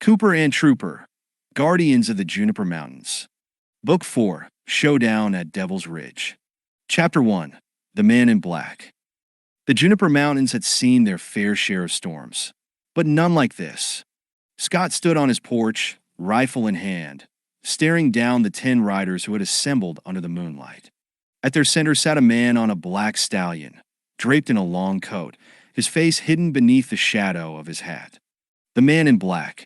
Cooper and Trooper, Guardians of the Juniper Mountains. Book 4, Showdown at Devil's Ridge. Chapter 1, The Man in Black. The Juniper Mountains had seen their fair share of storms, but none like this. Scott stood on his porch, rifle in hand, staring down the 10 riders who had assembled under the moonlight. At their center sat a man on a black stallion, draped in a long coat, his face hidden beneath the shadow of his hat. The man in black.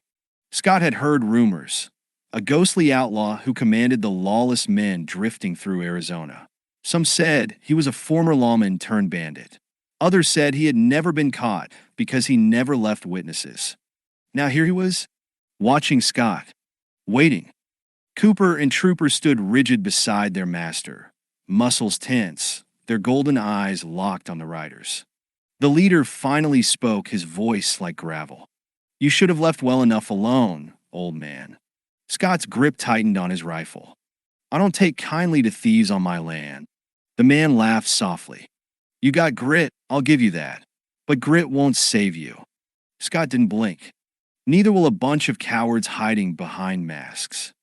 Scott had heard rumors. A ghostly outlaw who commanded the lawless men drifting through Arizona. Some said he was a former lawman turned bandit. Others said he had never been caught because he never left witnesses. Now here he was, watching Scott, waiting. Cooper and Trooper stood rigid beside their master, muscles tense, their golden eyes locked on the riders. The leader finally spoke, his voice like gravel. "You should have left well enough alone, old man." Scott's grip tightened on his rifle. "I don't take kindly to thieves on my land." The man laughed softly. "You got grit, I'll give you that. But grit won't save you." Scott didn't blink. Neither will a bunch of cowards hiding behind masks.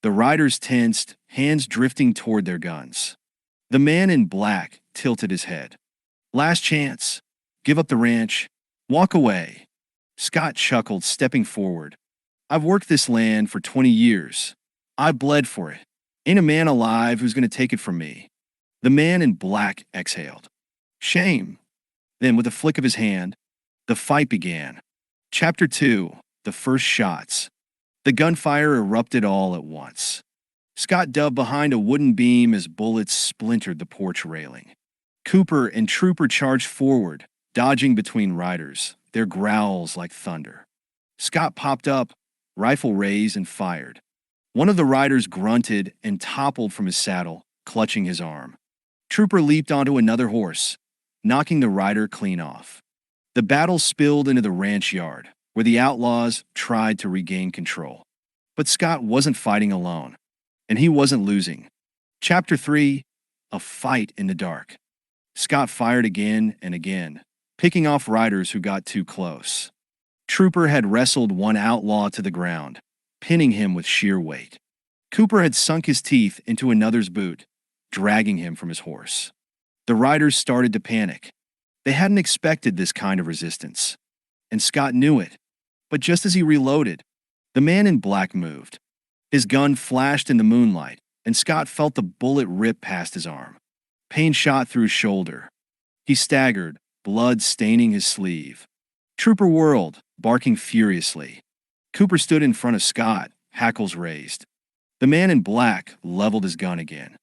The riders tensed, hands drifting toward their guns. The man in black tilted his head. "Last chance. Give up the ranch. Walk away." Scott chuckled, stepping forward. "I've worked this land for 20 years. I bled for it. Ain't a man alive who's going to take it from me." The man in black exhaled. "Shame." Then, with a flick of his hand, the fight began. Chapter 2, The First Shots. The gunfire erupted all at once. Scott dove behind a wooden beam as bullets splintered the porch railing. Cooper and Trooper charged forward, dodging between riders, their growls like thunder. Scott popped up, rifle raised, and fired. One of the riders grunted and toppled from his saddle, clutching his arm. Trooper leaped onto another horse, knocking the rider clean off. The battle spilled into the ranch yard, where the outlaws tried to regain control. But Scott wasn't fighting alone, and he wasn't losing. Chapter 3, A Fight in the Dark. Scott fired again and again, picking off riders who got too close. Trooper had wrestled one outlaw to the ground, pinning him with sheer weight. Cooper had sunk his teeth into another's boot, dragging him from his horse. The riders started to panic. They hadn't expected this kind of resistance, and Scott knew it. But just as he reloaded, the man in black moved. His gun flashed in the moonlight, and Scott felt the bullet rip past his arm. Pain shot through his shoulder. He staggered, blood staining his sleeve. Trooper whirled, barking furiously. Cooper stood in front of Scott, hackles raised. The man in black leveled his gun again.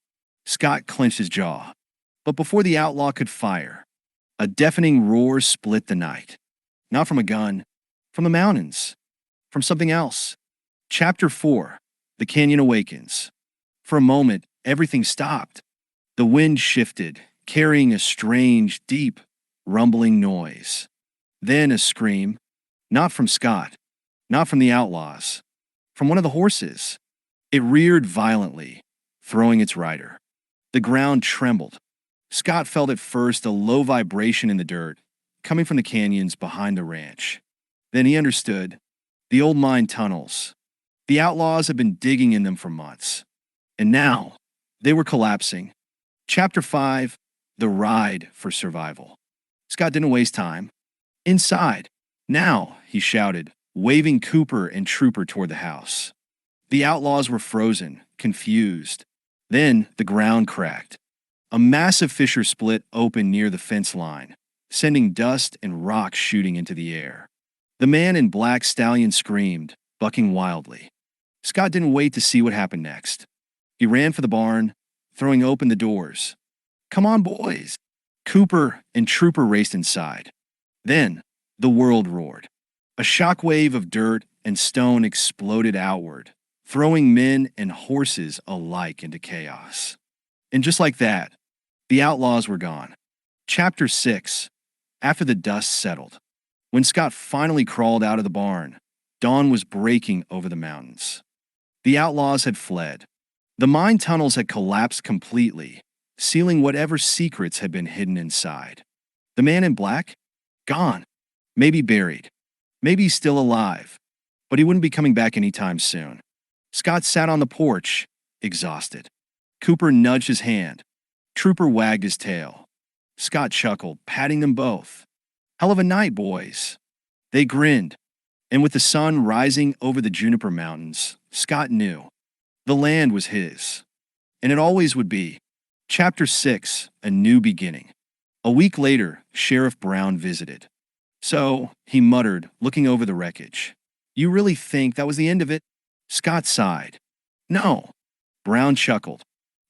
Scott clenched his jaw. But before the outlaw could fire, a deafening roar split the night. Not from a gun, from the mountains, from something else. Chapter 4, The Canyon Awakens. For a moment, everything stopped. The wind shifted, carrying a strange, deep, rumbling noise. Then a scream, not from Scott, not from the outlaws, from one of the horses. It reared violently, throwing its rider. The ground trembled. Scott felt at first a low vibration in the dirt, coming from the canyons behind the ranch. Then he understood. The old mine tunnels. The outlaws had been digging in them for months. And now, they were collapsing. Chapter 5, The Ride for Survival. Scott didn't waste time. "Inside! Now!" he shouted, waving Cooper and Trooper toward the house. The outlaws were frozen, confused. Then the ground cracked. A massive fissure split open near the fence line, sending dust and rocks shooting into the air. The man in black stallion screamed, bucking wildly. Scott didn't wait to see what happened next. He ran for the barn, throwing open the doors. "Come on, boys!" Cooper and Trooper raced inside. Then the world roared. A shockwave of dirt and stone exploded outward, throwing men and horses alike into chaos. And just like that, the outlaws were gone. Chapter 6, After the Dust Settled. When Scott finally crawled out of the barn, dawn was breaking over the mountains. The outlaws had fled. The mine tunnels had collapsed completely, sealing whatever secrets had been hidden inside. The man in black? Gone. Maybe buried. Maybe still alive. but he wouldn't be coming back anytime soon. Scott sat on the porch, exhausted. Cooper nudged his hand. Trooper wagged his tail. Scott chuckled, patting them both. Hell of a night, boys. They grinned, and with the sun rising over the Juniper Mountains, Scott knew the land was his, and it always would be. Chapter 6, A New Beginning. A week later, Sheriff Brown visited. So, he muttered, looking over the wreckage. You really think that was the end of it? Scott sighed. No. Brown chuckled.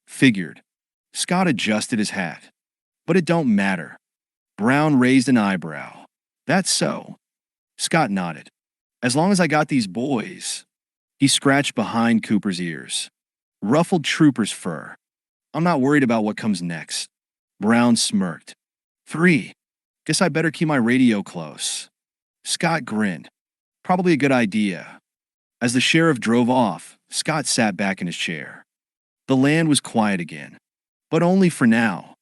Figured. Scott adjusted his hat. But it don't matter. Brown raised an eyebrow. That's so. Scott nodded. As long as I got these boys. He scratched behind Cooper's ears. Ruffled Trooper's fur. I'm not worried about what comes next. Brown smirked. 3. Guess I better keep my radio close. Scott grinned. Probably a good idea. As the sheriff drove off, Scott sat back in his chair. The land was quiet again. But only for now.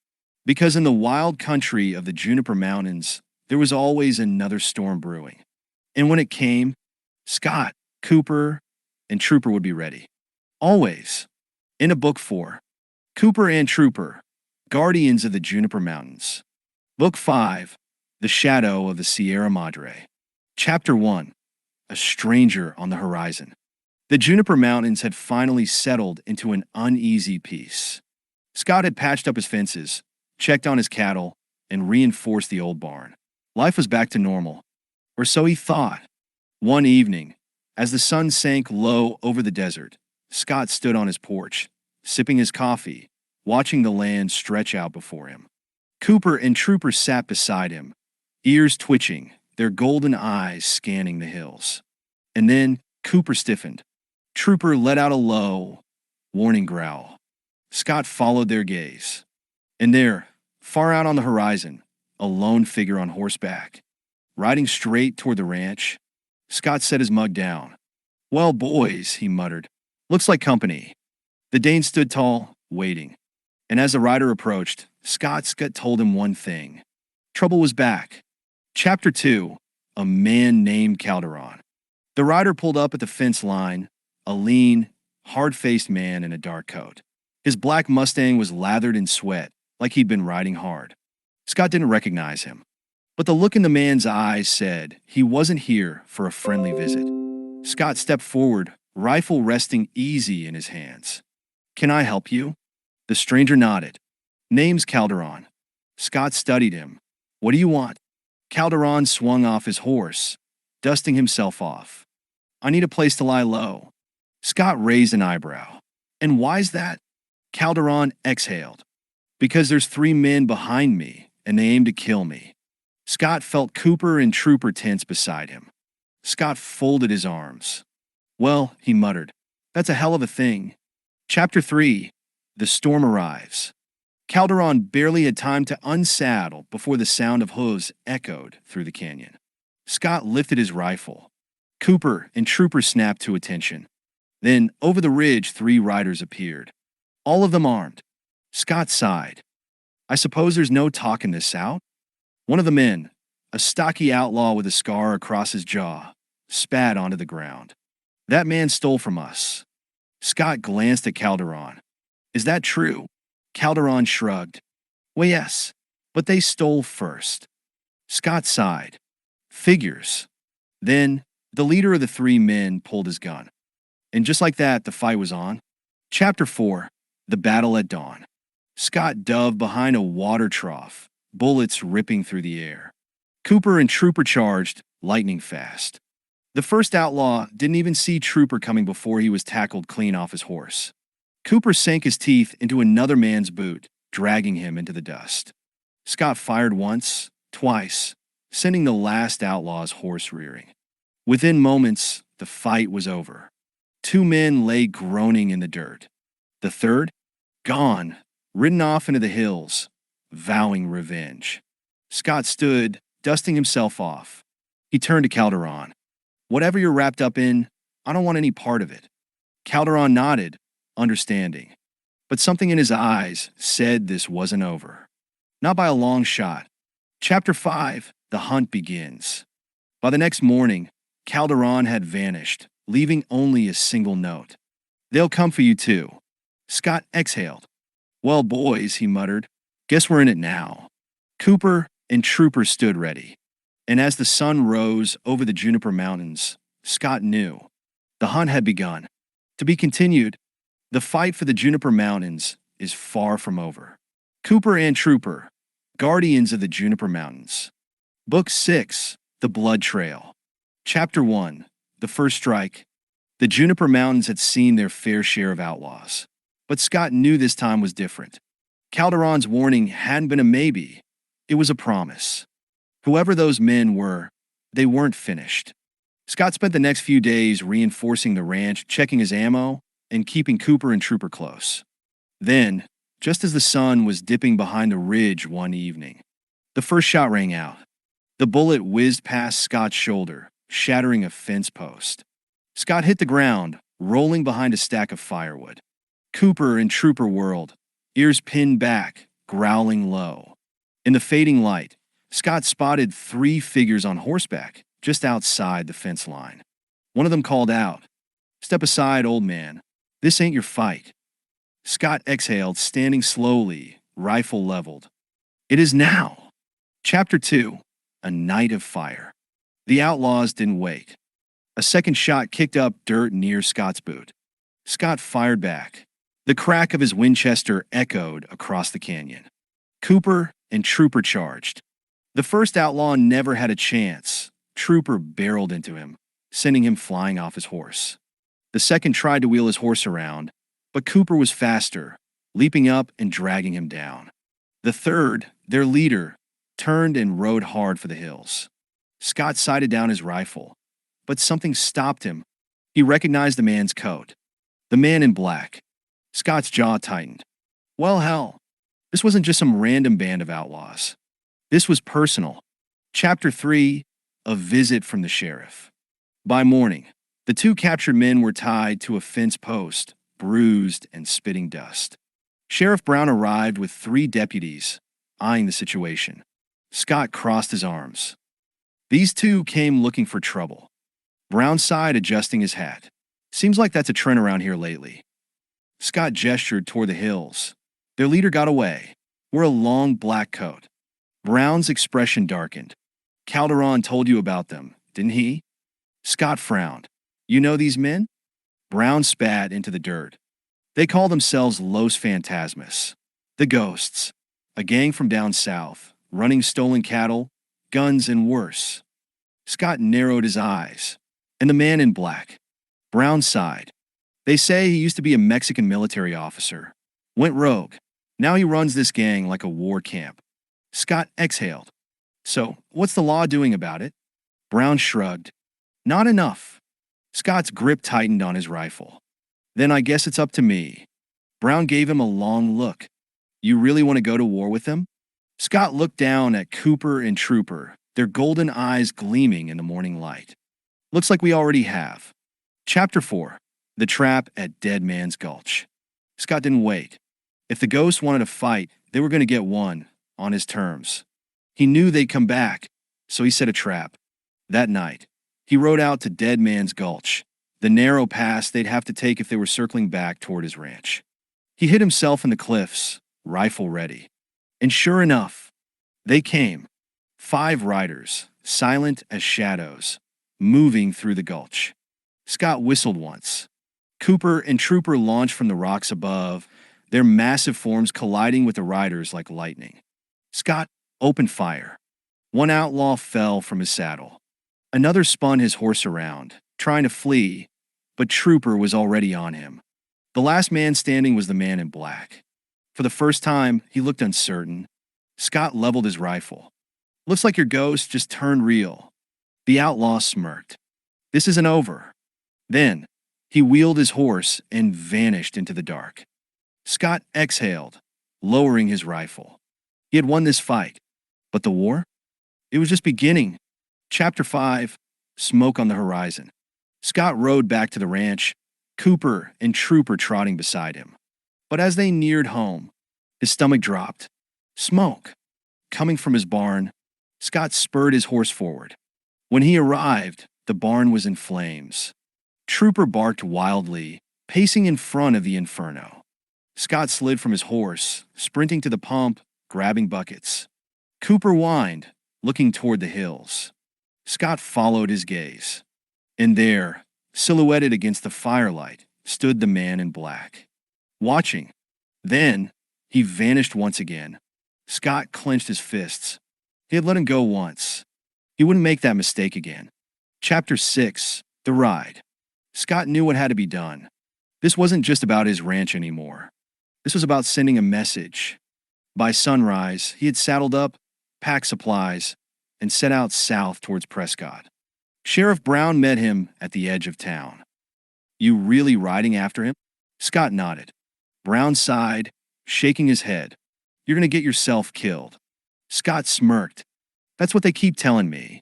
Because in the wild country of the Juniper Mountains, there was always another storm brewing. And when it came, Scott, Cooper, and Trooper would be ready. Always. In a book 4, Cooper and Trooper, Guardians of the Juniper Mountains. Book 5, The Shadow of the Sierra Madre. Chapter 1, A Stranger on the Horizon. The Juniper Mountains had finally settled into an uneasy peace. Scott had patched up his fences, checked on his cattle, and reinforced the old barn. Life was back to normal, or so he thought. One evening, as the sun sank low over the desert, Scott stood on his porch, sipping his coffee, watching the land stretch out before him. Cooper and Trooper sat beside him, ears twitching, their golden eyes scanning the hills. And then Cooper stiffened. Trooper let out a low, warning growl. Scott followed their gaze. And there, far out on the horizon, a lone figure on horseback. Riding straight toward the ranch, Scott set his mug down. Well, boys, he muttered. Looks like company. The Dane stood tall, waiting. And as the rider approached, Scott's gut told him one thing. Trouble was back. Chapter 2, A Man Named Calderon. The rider pulled up at the fence line, a lean, hard-faced man in a dark coat. His black Mustang was lathered in sweat, like he'd been riding hard. Scott didn't recognize him, but the look in the man's eyes said he wasn't here for a friendly visit. Scott stepped forward, rifle resting easy in his hands. Can I help you? The stranger nodded. Name's Calderon. Scott studied him. What do you want? Calderon swung off his horse, dusting himself off. I need a place to lie low. Scott raised an eyebrow. And why's that? Calderon exhaled. Because there's 3 men behind me, and they aim to kill me. Scott felt Cooper and Trooper tense beside him. Scott folded his arms. Well, he muttered, that's a hell of a thing. Chapter 3, The Storm Arrives. Calderon barely had time to unsaddle before the sound of hooves echoed through the canyon. Scott lifted his rifle. Cooper and Trooper snapped to attention. Then, over the ridge, 3 riders appeared. All of them armed. Scott sighed. I suppose there's no talking this out? One of the men, a stocky outlaw with a scar across his jaw, spat onto the ground. That man stole from us. Scott glanced at Calderon. Is that true? Calderon shrugged. Well, yes, but they stole first. Scott sighed. Figures. Then, the leader of the 3 men pulled his gun. And just like that, the fight was on. Chapter 4, The Battle at Dawn. Scott dove behind a water trough, bullets ripping through the air. Cooper and Trooper charged, lightning fast. The first outlaw didn't even see Trooper coming before he was tackled clean off his horse. Cooper sank his teeth into another man's boot, dragging him into the dust. Scott fired once, twice, sending the last outlaw's horse rearing. Within moments, the fight was over. 2 men lay groaning in the dirt. The third, gone, ridden off into the hills, vowing revenge. Scott stood, dusting himself off. He turned to Calderon. Whatever you're wrapped up in, I don't want any part of it. Calderon nodded, understanding. But something in his eyes said this wasn't over. Not by a long shot. Chapter 5, The Hunt Begins. By the next morning, Calderon had vanished, leaving only a single note. "They'll come for you too." Scott exhaled. "Well, boys," he muttered, "guess we're in it now." Cooper and Trooper stood ready, and as the sun rose over the Juniper Mountains, Scott knew the hunt had begun. To be continued, the fight for the Juniper Mountains is far from over. Cooper and Trooper, Guardians of the Juniper Mountains. Book 6, The Blood Trail. Chapter 1, The First Strike. The Juniper Mountains had seen their fair share of outlaws, but Scott knew this time was different. Calderon's warning hadn't been a maybe, it was a promise. Whoever those men were, they weren't finished. Scott spent the next few days reinforcing the ranch, checking his ammo, and keeping Cooper and Trooper close. Then, just as the sun was dipping behind a ridge one evening, the first shot rang out. The bullet whizzed past Scott's shoulder, shattering a fence post. Scott hit the ground, rolling behind a stack of firewood. Cooper and Trooper whirled, ears pinned back, growling low. In the fading light, Scott spotted 3 figures on horseback just outside the fence line. One of them called out, "Step aside, old man. This ain't your fight." Scott exhaled, standing slowly, rifle leveled. It is now. Chapter 2, A Night of Fire. The outlaws didn't wait. A second shot kicked up dirt near Scott's boot. Scott fired back. The crack of his Winchester echoed across the canyon. Cooper and Trooper charged. The first outlaw never had a chance. Trooper barreled into him, sending him flying off his horse. The second tried to wheel his horse around, but Cooper was faster, leaping up and dragging him down. The third, their leader, turned and rode hard for the hills. Scott sighted down his rifle, but something stopped him. He recognized the man's coat. The man in black. Scott's jaw tightened. Well, hell, this wasn't just some random band of outlaws. This was personal. Chapter 3, A Visit from the Sheriff. By morning, the 2 captured men were tied to a fence post, bruised and spitting dust. Sheriff Brown arrived with 3 deputies, eyeing the situation. Scott crossed his arms. These 2 came looking for trouble. Brown sighed, adjusting his hat. "Seems like that's a trend around here lately." Scott gestured toward the hills. Their leader got away, wore a long black coat. Brown's expression darkened. "Calderon told you about them, didn't he?" Scott frowned. "You know these men?" Brown spat into the dirt. "They call themselves Los Fantasmas, the Ghosts, a gang from down south, running stolen cattle, guns, and worse." Scott narrowed his eyes. "And the man in black?" Brown sighed. "They say he used to be a Mexican military officer. Went rogue. Now he runs this gang like a war camp." Scott exhaled. "So, what's the law doing about it?" Brown shrugged. "Not enough." Scott's grip tightened on his rifle. "Then I guess it's up to me." Brown gave him a long look. "You really want to go to war with them?" Scott looked down at Cooper and Trooper, their golden eyes gleaming in the morning light. "Looks like we already have." Chapter 4, The Trap at Dead Man's Gulch. Scott didn't wait. If the ghosts wanted to fight, they were going to get one, on his terms. He knew they'd come back, so he set a trap. That night, he rode out to Dead Man's Gulch, the narrow pass they'd have to take if they were circling back toward his ranch. He hid himself in the cliffs, rifle ready. And sure enough, they came. 5 riders, silent as shadows, moving through the gulch. Scott whistled once. Cooper and Trooper launched from the rocks above, their massive forms colliding with the riders like lightning. Scott opened fire. One outlaw fell from his saddle. Another spun his horse around, trying to flee, but Trooper was already on him. The last man standing was the man in black. For the first time, he looked uncertain. Scott leveled his rifle. "Looks like your ghost just turned real." The outlaw smirked. "This isn't over." Then, he wheeled his horse and vanished into the dark. Scott exhaled, lowering his rifle. He had won this fight. But the war? It was just beginning. Chapter 5, Smoke on the Horizon. Scott rode back to the ranch, Cooper and Trooper trotting beside him. But as they neared home, his stomach dropped. Smoke. Coming from his barn, Scott spurred his horse forward. When he arrived, the barn was in flames. Trooper barked wildly, pacing in front of the inferno. Scott slid from his horse, sprinting to the pump, grabbing buckets. Cooper whined, looking toward the hills. Scott followed his gaze. And there, silhouetted against the firelight, stood the man in black, watching. Then, he vanished once again. Scott clenched his fists. He had let him go once. He wouldn't make that mistake again. Chapter 6. The Ride. Scott knew what had to be done. This wasn't just about his ranch anymore. This was about sending a message. By sunrise, he had saddled up, packed supplies, and set out south towards Prescott. Sheriff Brown met him at the edge of town. "You really riding after him?" Scott nodded. Brown sighed, shaking his head. "You're going to get yourself killed." Scott smirked. "That's what they keep telling me."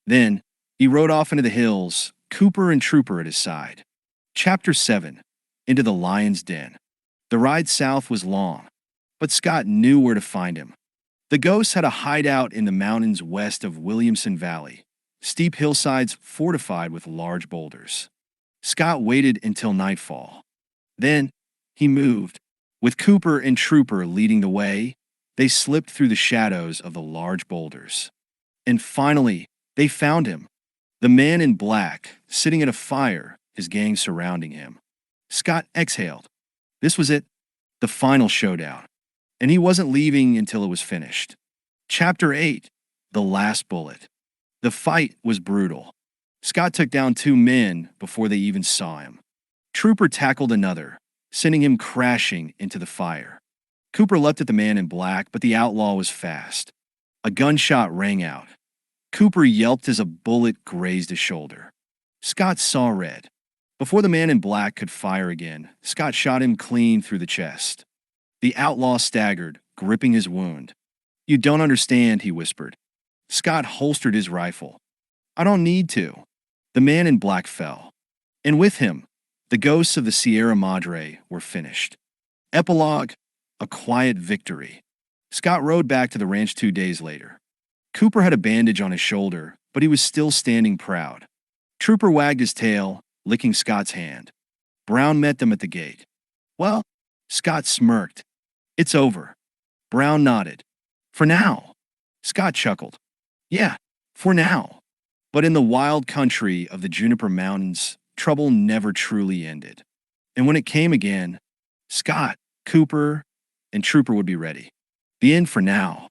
Then, he rode off into the hills, Cooper and Trooper at his side. Chapter 7. Into the Lion's Den. The ride south was long, but Scott knew where to find him. The Ghosts had a hideout in the mountains west of Williamson Valley, steep hillsides fortified with large boulders. Scott waited until nightfall. Then, he moved. With Cooper and Trooper leading the way, they slipped through the shadows of the large boulders. And finally, they found him. The man in black, sitting at a fire, his gang surrounding him. Scott exhaled. This was it, the final showdown. And he wasn't leaving until it was finished. Chapter 8. The Last Bullet. The fight was brutal. Scott took down 2 men before they even saw him. Trooper tackled another, sending him crashing into the fire. Cooper leapt at the man in black, but the outlaw was fast. A gunshot rang out. Cooper yelped as a bullet grazed his shoulder. Scott saw red. Before the man in black could fire again, Scott shot him clean through the chest. The outlaw staggered, gripping his wound. "You don't understand," he whispered. Scott holstered his rifle. "I don't need to." The man in black fell. And with him, the ghosts of the Sierra Madre were finished. Epilogue: a quiet victory. Scott rode back to the ranch 2 days later. Cooper had a bandage on his shoulder, but he was still standing proud. Trooper wagged his tail, licking Scott's hand. Brown met them at the gate. "Well," Scott smirked. "It's over." Brown nodded. "For now." Scott chuckled. "Yeah, for now." But in the wild country of the Juniper Mountains, trouble never truly ended. And when it came again, Scott, Cooper, and Trooper would be ready. The end for now.